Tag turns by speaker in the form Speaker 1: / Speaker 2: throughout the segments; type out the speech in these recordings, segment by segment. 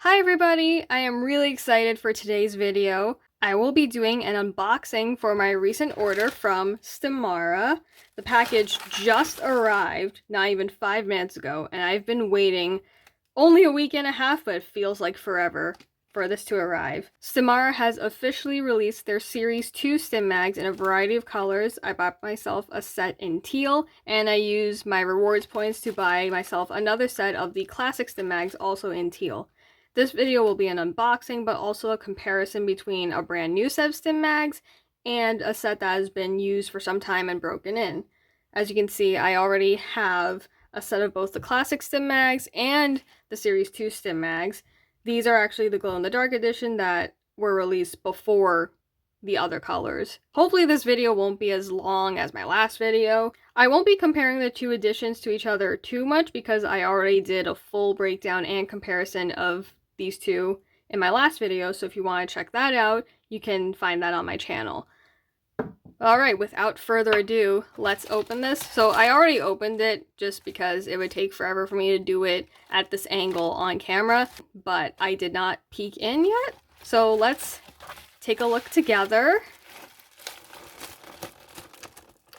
Speaker 1: Hi everybody! I am really excited for today's video. I will be doing an unboxing for my recent order from Stimara. The package just arrived not even 5 minutes ago, and I've been waiting only a week and a half, but it feels like forever for this to arrive. Stimara has officially released their Series 2 Stimagz in a variety of colors. I bought myself a set in teal, and I used my rewards points to buy myself another set of the classic Stimagz also in teal. This video will be an unboxing, but also a comparison between a brand new set of Stimagz and a set that has been used for some time and broken in. As you can see, I already have a set of both the classic Stimagz and the Series 2 Stimagz. These are actually the glow-in-the-dark edition that were released before the other colors. Hopefully this video won't be as long as my last video. I won't be comparing the two editions to each other too much because I already did a full breakdown and comparison of these two in my last video, so if you want to check that out, you can find that on my channel. Alright, without further ado, let's open this. So I already opened it just because it would take forever for me to do it at this angle on camera, but I did not peek in yet. So let's take a look together.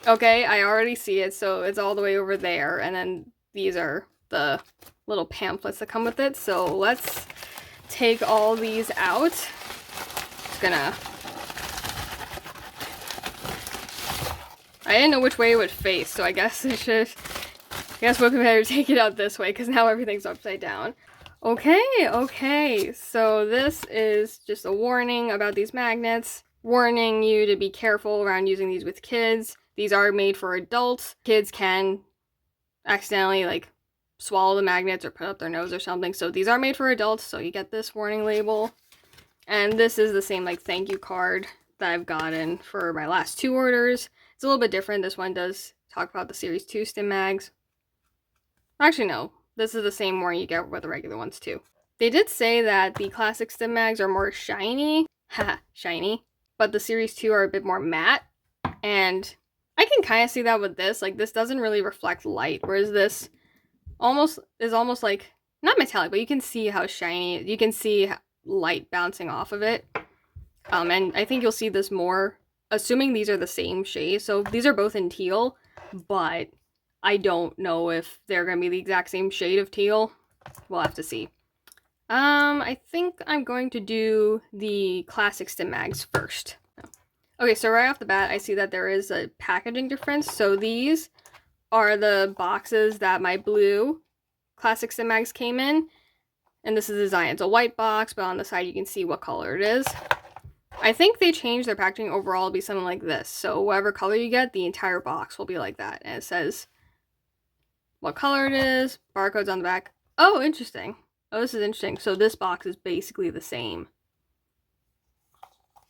Speaker 1: Okay, I already see it, so it's all the way over there, and then these are the little pamphlets that come with it. So let's take all these out. Just gonna... I didn't know which way it would face, so I guess we'll better take it out this way, because now everything's upside down. Okay, so this is just a warning about these magnets, warning you to be careful around using these with kids. These are made for adults. Kids can accidentally, like, swallow the magnets or put up their nose or something, so these are made for adults, so you get this warning label. And this is the same, like, thank you card that I've gotten for my last two orders. It's a little bit different. This one does talk about the Series 2 Stimagz. Actually, no. This is the same warning you get with the regular ones, too. They did say that the classic Stimagz are more shiny. Haha, shiny. But the Series 2 are a bit more matte. And I can kind of see that with this. Like, this doesn't really reflect light, whereas this is almost like, not metallic, but you can see how shiny, you can see light bouncing off of it. And I think you'll see this more, assuming these are the same shade. So these are both in teal, but I don't know if they're going to be the exact same shade of teal. We'll have to see. I think I'm going to do the classic Stimagz first. Okay, so right off the bat, I see that there is a packaging difference. So these are the boxes that my blue classic Stimagz came in. And this is the design. It's a white box, but on the side you can see what color it is. I think they changed their packaging overall to be something like this. So whatever color you get, the entire box will be like that. And it says what color it is, barcodes on the back. Oh, interesting. Oh, this is interesting. So this box is basically the same.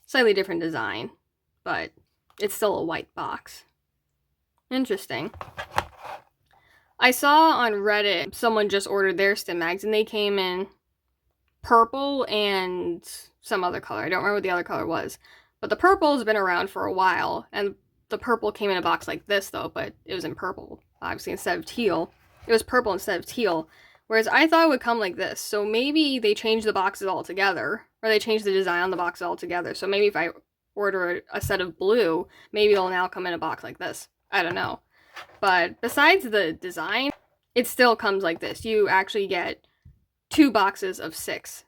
Speaker 1: Slightly different design, but it's still a white box. Interesting. I saw on Reddit someone just ordered their Stimagz and they came in purple and some other color. I don't remember what the other color was. But the purple has been around for a while, and the purple came in a box like this though, but it was in purple, obviously, instead of teal. It was purple instead of teal, whereas I thought it would come like this. So maybe they changed the boxes altogether, or they changed the design on the boxes altogether. So maybe if I order a set of blue, maybe it'll now come in a box like this. I don't know. But besides the design, it still comes like this. You actually get 2 boxes of 6.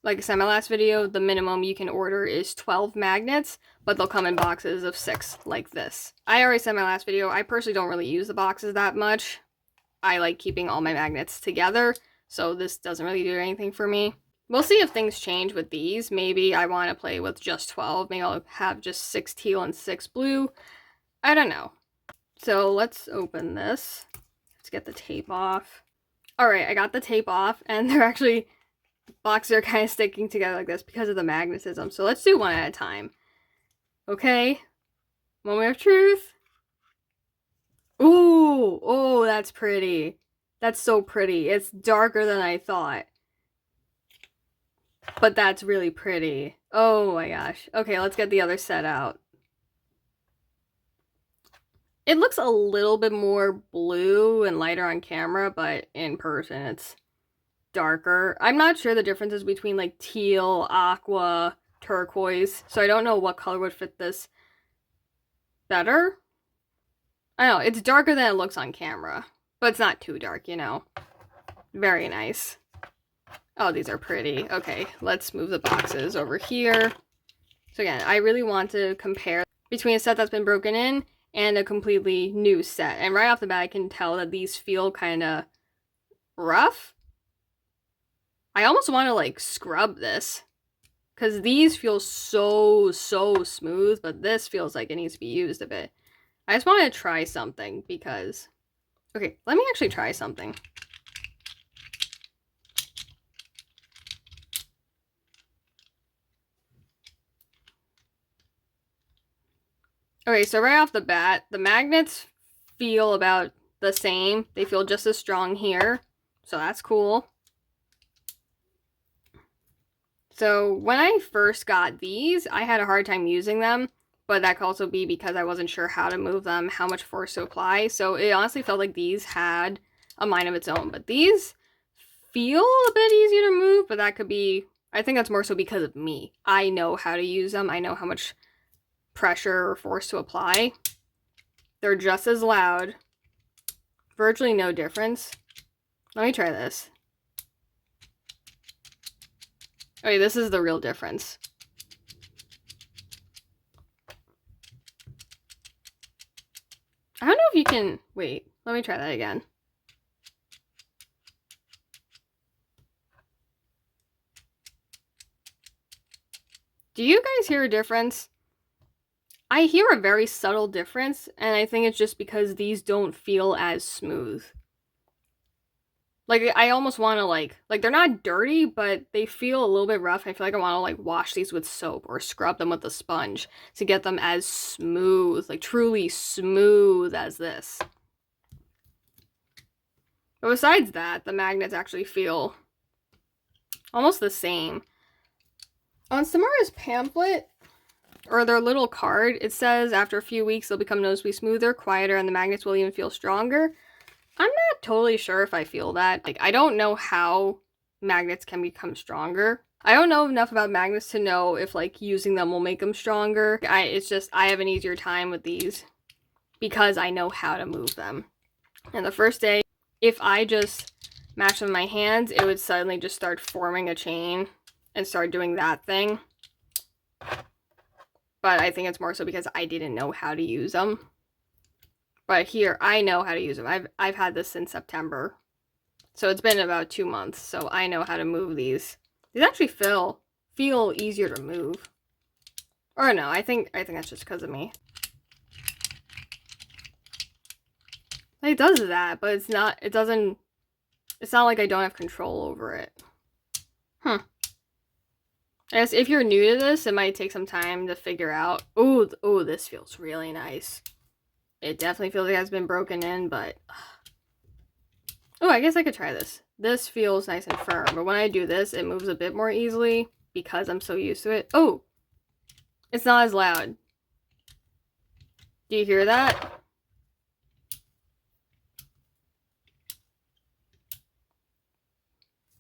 Speaker 1: Like I said in my last video, the minimum you can order is 12 magnets, but they'll come in boxes of 6 like this. I already said in my last video, I personally don't really use the boxes that much. I like keeping all my magnets together, so this doesn't really do anything for me. We'll see if things change with these. Maybe I want to play with just 12. Maybe I'll have just 6 teal and 6 blue. I don't know. So let's open this. Let's get the tape off. Alright, I got the tape off, and they're actually, boxes are kind of sticking together like this because of the magnetism. So let's do one at a time. Okay, moment of truth. Ooh, oh, that's pretty. That's so pretty. It's darker than I thought. But that's really pretty. Oh my gosh. Okay, let's get the other set out. It looks a little bit more blue and lighter on camera, but in person it's darker. I'm not sure the differences between like teal, aqua, turquoise, so I don't know what color would fit this better. I don't know, it's darker than it looks on camera, but it's not too dark, you know. Very nice. Oh, these are pretty. Okay, let's move the boxes over here. So again, I really want to compare between a set that's been broken in and a completely new set. And right off the bat, I can tell that these feel kind of rough. I almost want to like scrub this because these feel so smooth, but this feels like it needs to be used a bit. I just want to try something because, okay, let me actually try something. Okay, so right off the bat, the magnets feel about the same. They feel just as strong here, so that's cool. So when I first got these, I had a hard time using them, but that could also be because I wasn't sure how to move them, how much force to apply. So it honestly felt like these had a mind of its own, but these feel a bit easier to move, but that could be, I think that's more so because of me. I know how to use them. I know how much pressure or force to apply. They're just as loud. Virtually no difference. Let me try this. Okay, this is the real difference. I don't know if you can... Wait, let me try that again. Do you guys hear a difference? I hear a very subtle difference, and I think it's just because these don't feel as smooth. Like, I almost want to, like, they're not dirty, but they feel a little bit rough. I feel like I want to, like, wash these with soap or scrub them with a sponge to get them as smooth, like, truly smooth as this. But besides that, the magnets actually feel almost the same. On Stimara's pamphlet, or their little card, it says after a few weeks they'll become noticeably smoother, quieter, and the magnets will even feel stronger. I'm not totally sure if I feel that. Like, I don't know how magnets can become stronger. I don't know enough about magnets to know if, like, using them will make them stronger. It's just, I have an easier time with these because I know how to move them. And the first day, if I just mashed them in my hands, it would suddenly just start forming a chain and start doing that thing. But I think it's more so because I didn't know how to use them. But here, I know how to use them. I've had this since September. So it's been about 2 months, so I know how to move these. These actually feel easier to move. Or no, I think that's just because of me. It does that, but it's not like I don't have control over it. I guess if you're new to this, it might take some time to figure out. Oh, this feels really nice. It definitely feels like it has been broken in, but... Oh, I guess I could try this. This feels nice and firm, but when I do this, it moves a bit more easily because I'm so used to it. Oh! It's not as loud. Do you hear that?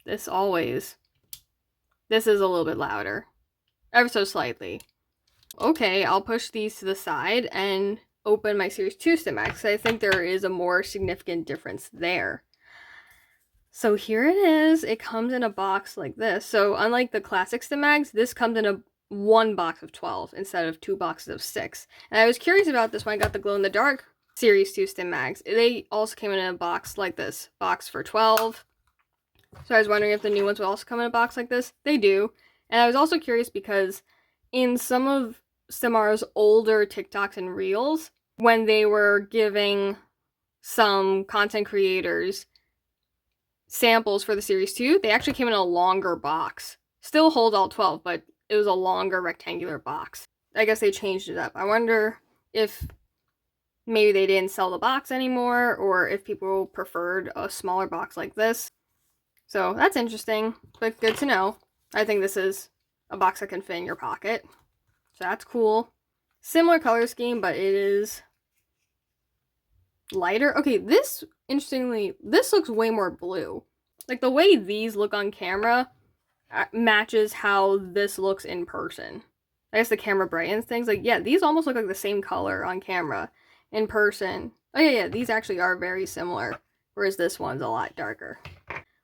Speaker 1: This is a little bit louder. Ever so slightly. Okay, I'll push these to the side and open my Series 2 Stimagz. I think there is a more significant difference there. So here it is. It comes in a box like this. So unlike the classic Stimagz, this comes in one box of 12 instead of 2 boxes of 6. And I was curious about this when I got the glow-in-the-dark Series 2 Stimagz. They also came in a box like this. Box for 12. So I was wondering if the new ones will also come in a box like this. They do. And I was also curious because in some of Stimara's older TikToks and Reels, when they were giving some content creators samples for the Series 2, they actually came in a longer box. Still hold all 12, but it was a longer rectangular box. I guess they changed it up. I wonder if maybe they didn't sell the box anymore, or if people preferred a smaller box like this. So that's interesting, but good to know. I think this is a box that can fit in your pocket. So that's cool. Similar color scheme, but it is lighter. Okay, this, interestingly, this looks way more blue. Like, the way these look on camera matches how this looks in person. I guess the camera brightens things. Like, yeah, these almost look like the same color on camera. In person, oh yeah, these actually are very similar, whereas this one's a lot darker.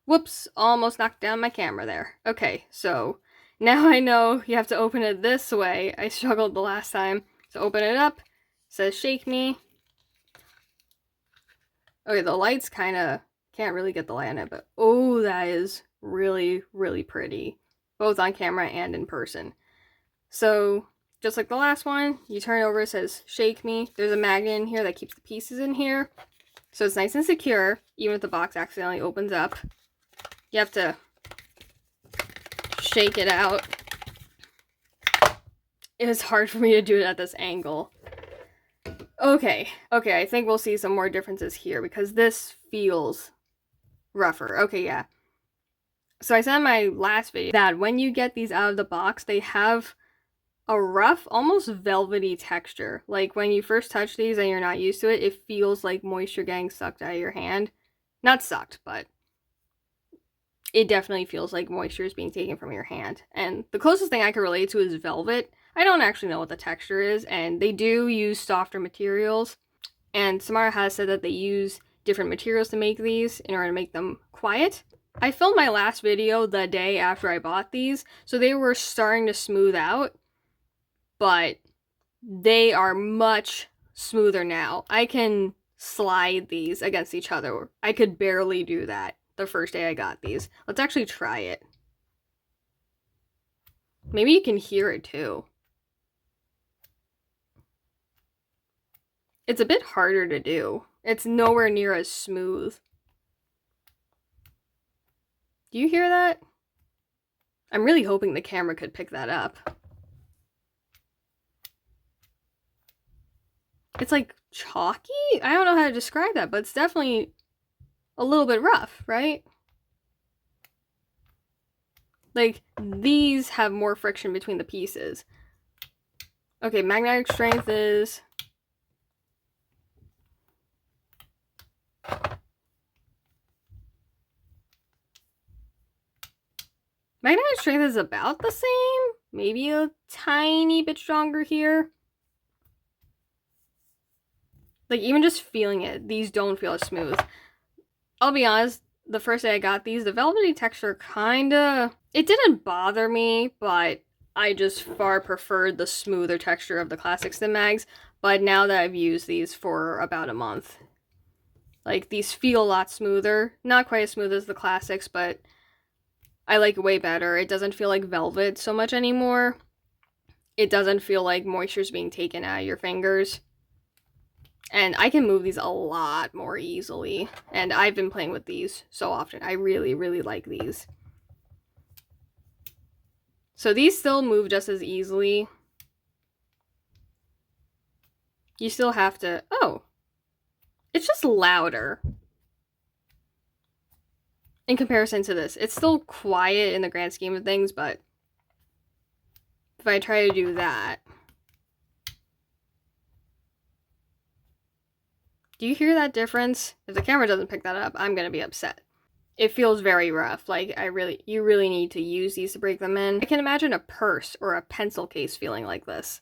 Speaker 1: Whoops, almost knocked down my camera there. Okay, so now I know you have to open it this way. I struggled the last time. So open it up, it says shake me. Okay, the light's kinda, can't really get the light on it, but oh, that is really, really pretty. Both on camera and in person. So, just like the last one, you turn it over, it says shake me. There's a magnet in here that keeps the pieces in here. So it's nice and secure, even if the box accidentally opens up. You have to shake it out. It was hard for me to do it at this angle. Okay, I think we'll see some more differences here because this feels rougher. Okay, yeah. So I said in my last video that when you get these out of the box, they have a rough, almost velvety texture. Like when you first touch these and you're not used to it, it feels like moisture getting sucked out of your hand. Not sucked, but it definitely feels like moisture is being taken from your hand. And the closest thing I can relate to is velvet. I don't actually know what the texture is, and they do use softer materials. And Stimara has said that they use different materials to make these in order to make them quiet. I filmed my last video the day after I bought these, so they were starting to smooth out, but they are much smoother now. I can slide these against each other. I could barely do that the first day I got these. Let's actually try it. Maybe you can hear it too. It's a bit harder to do. It's nowhere near as smooth. Do you hear that? I'm really hoping the camera could pick that up. It's like chalky? I don't know how to describe that, but it's definitely a little bit rough, right? Like, these have more friction between the pieces. Okay, magnetic strength is... Magnetic strength is about the same. Maybe a tiny bit stronger here. Like, even just feeling it, these don't feel as smooth. I'll be honest, the first day I got these, the velvety texture kinda... It didn't bother me, but I just far preferred the smoother texture of the classic Stimagz. But now that I've used these for about a month, like, these feel a lot smoother. Not quite as smooth as the classics, but I like it way better. It doesn't feel like velvet so much anymore. It doesn't feel like moisture's being taken out of your fingers. And I can move these a lot more easily. And I've been playing with these so often. I really, really like these. So these still move just as easily. You still have to... Oh! It's just louder. In comparison to this. It's still quiet in the grand scheme of things, but... if I try to do that... Do you hear that difference? If the camera doesn't pick that up, I'm gonna be upset. It feels very rough. Like, you really need to use these to break them in. I can imagine a purse or a pencil case feeling like this.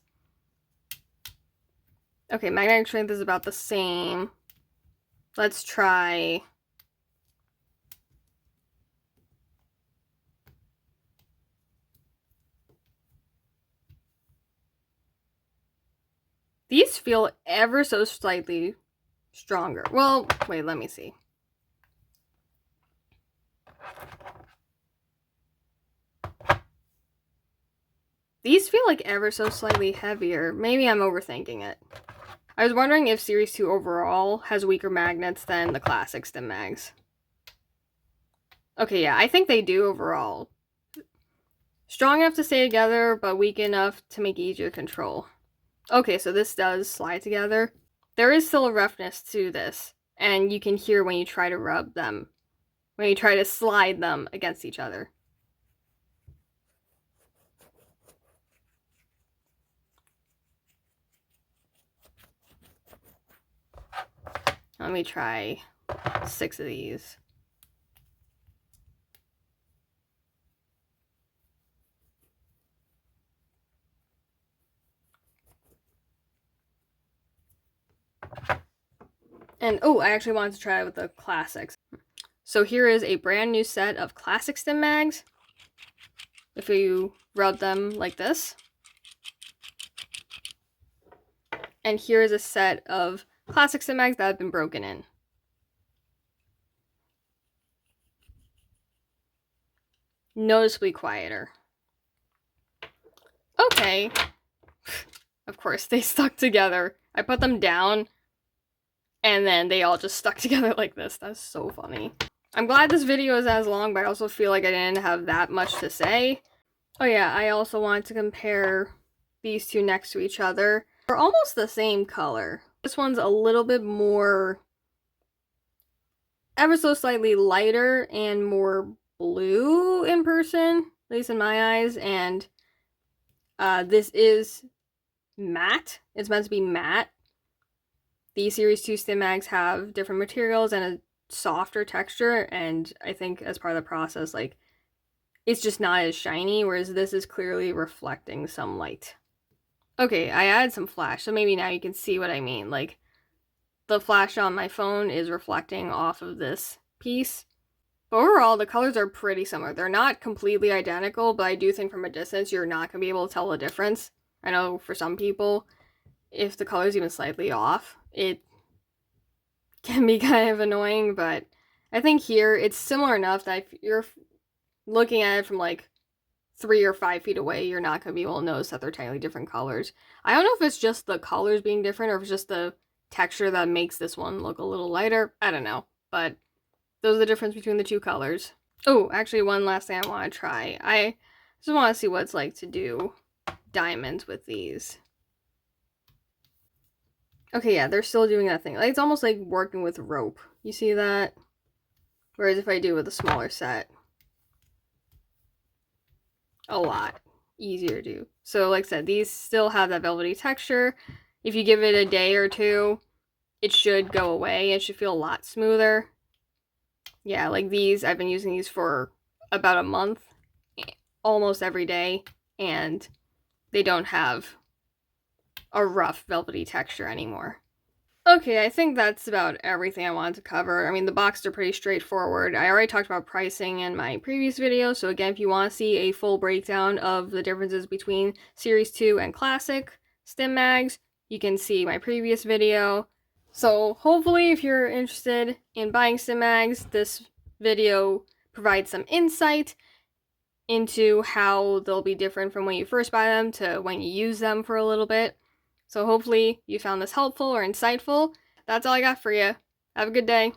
Speaker 1: Okay, magnetic strength is about the same. Let's try... These feel ever so slightly stronger. Well, wait, let me see. These feel like ever so slightly heavier. Maybe I'm overthinking it. I was wondering if Series 2 overall has weaker magnets than the classic Stimagz. Okay, yeah, I think they do overall. Strong enough to stay together, but weak enough to make easier control. Okay, so this does slide together. There is still a roughness to this, and you can hear when you try to rub them, when you try to slide them against each other. Let me try 6 of these. And oh, I actually wanted to try it with the classics. So here is a brand new set of classic Stimagz. If you rub them like this. And here is a set of classic Stimagz that have been broken in. Noticeably quieter. Okay. Of course, they stuck together. I put them down, and then they all just stuck together like this. That's so funny. I'm glad this video is as long, but I also feel like I didn't have that much to say. Oh yeah, I also wanted to compare these two next to each other. They're almost the same color. This one's a little bit more, ever so slightly lighter and more blue in person, at least in my eyes, and this is matte. It's meant to be matte. The Series 2 Stimagz have different materials and a softer texture, and I think as part of the process, like, it's just not as shiny, whereas this is clearly reflecting some light. Okay, I added some flash, so maybe now you can see what I mean. Like, the flash on my phone is reflecting off of this piece. But overall, the colors are pretty similar. They're not completely identical, but I do think from a distance, you're not going to be able to tell the difference. I know for some people, if the color's even slightly off, it can be kind of annoying, but I think here, it's similar enough that if you're looking at it from like 3 or 5 feet away, you're not going to be able to notice that they're totally different colors. I don't know if it's just the colors being different or if it's just the texture that makes this one look a little lighter. I don't know, but those are the difference between the two colors. Oh, actually one last thing I want to try. I just want to see what it's like to do diamonds with these. Okay, yeah, they're still doing that thing. Like, it's almost like working with rope. You see that? Whereas if I do with a smaller set, a lot easier to do. So like I said, these still have that velvety texture. If you give it a day or two, it should go away. It should feel a lot smoother. Yeah, like these, I've been using these for about a month, almost every day, and they don't have a rough velvety texture anymore. Okay, I think that's about everything I wanted to cover. I mean, the boxes are pretty straightforward. I already talked about pricing in my previous video, so again, if you want to see a full breakdown of the differences between Series 2 and Classic Stimagz, you can see my previous video. So hopefully, if you're interested in buying Stimagz, this video provides some insight into how they'll be different from when you first buy them to when you use them for a little bit. So hopefully you found this helpful or insightful. That's all I got for you. Have a good day.